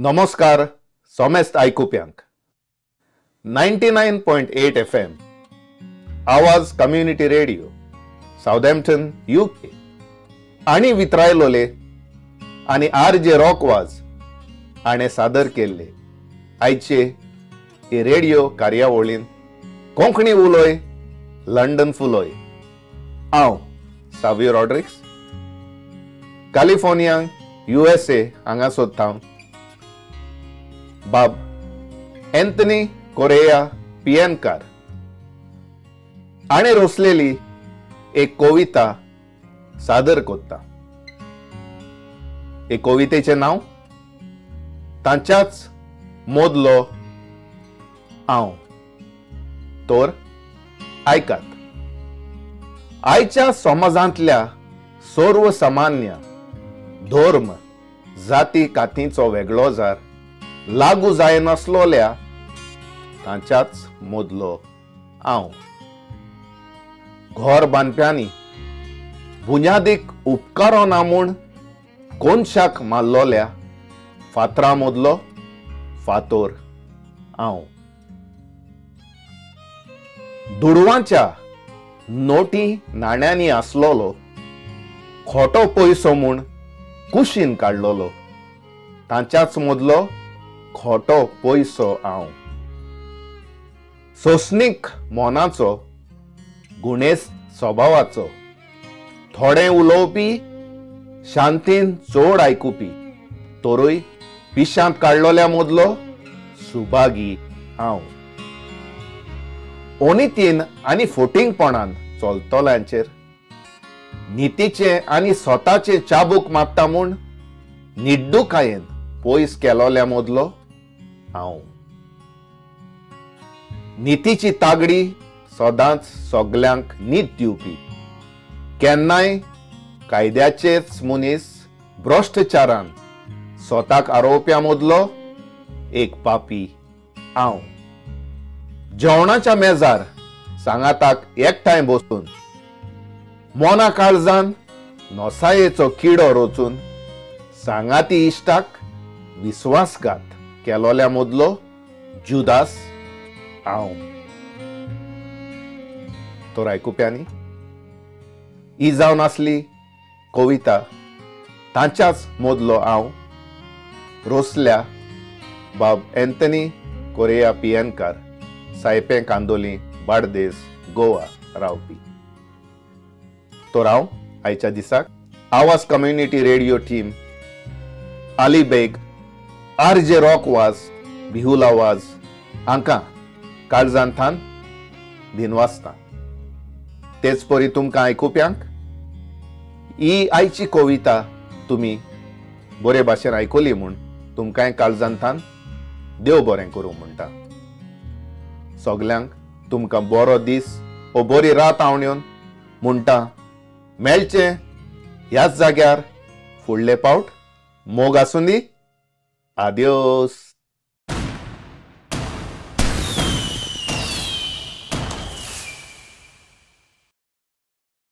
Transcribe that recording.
नमस्कार सोमेस्त आयकुप्यांक 99.8 FM आवाज community radio Southampton UK आणि वितरायलोले आणि RJ रॉकवाज हाणें सादर केल्ले आयचे हे रेडिओ कार्यावळीन कोंकणी उलोय लंडन फुलोय। हांव सावियर रॉड्रिक्स कॅलिफोर्निया USA हांगा सोदता बाब एंथनी कोरेया पियनकार हाणें रोसलेली एक कविता सादर कोत्ता। हे कवितेचे नाव तांच्याच मोदलो हांव तोर आयकात। आयच्या समाजांतल्या सर्वसामान्य धर्म जाती कातींचो वेगळोजार लागू जाय नसलोल्या तांच्याच मोदलो हांव। घर बांदप्यांनी बुन्यादीक उपकारो ना म्हूण कोनशाक मारलोल्या फातरा मोदलो फातोर हांव। दुडवांच्या नोटी नाण्यांनी आसलोलो खोटो पयसो म्हूण कुशीन काडलोलो तांच्याच मोदलो खोटो पयसो हांव। सोंसणीक मोनाचो गुणेस्त स्वभावाचो थोडे उलोवपी शांतीन चोड आयकुपी तोरूय पिशांत काडलोल्या मोदलो सुभागी हांव। ओनितीन आनी फोटिंगपणान चलतल्यांचेर नितीचे आनी स्वताचे चाबूक मारता म्हूण निड्डूकायेन पयस केलोल्या मोदलो हांव। नितीची तागडी सदांच सगल्यांक न्हीद दिवपी केन्नाय कायद्याचेच मनीस भ्रष्टाचारान स्वताक आरोवप्या मोदलो एक पापी हांव। जेवणाच्या मेजार सांगाताक एकठांय बसून मोना काळजान नोसायेचो किडो रोचून सांगाती इश्टाक विश्वासघात केलोल्या मोदलो जुदास हांव। तर आयकुप्यांनी ही जावन आसली कविता तांच्याच मोदलो हांव रोसल्या बाब एंथनी कोरेया पियनकार सायपें कांदोली बार्देस गोवा रावपी। तर हांव आयच्या दिसाक आवाज कम्युनिटी रेडिओ टीम आली बेग RJ रॉकवाज बिहुल आवाज हांकां काळजांतान दिनवासता। तेच परी तुमकां आयकुप्यांक ही आयची कविता तुमी बरे भाशेन आयकली म्हूण तुमकांय काळजांतान देव बरें करूं म्हणटा। सगल्यांक तुमकां बरो दीस ओ बरी रात आवण्योन म्हणटा। मेळचे ह्याच जाग्यार फुडले पावट मोग आसूंदी। आदियोस।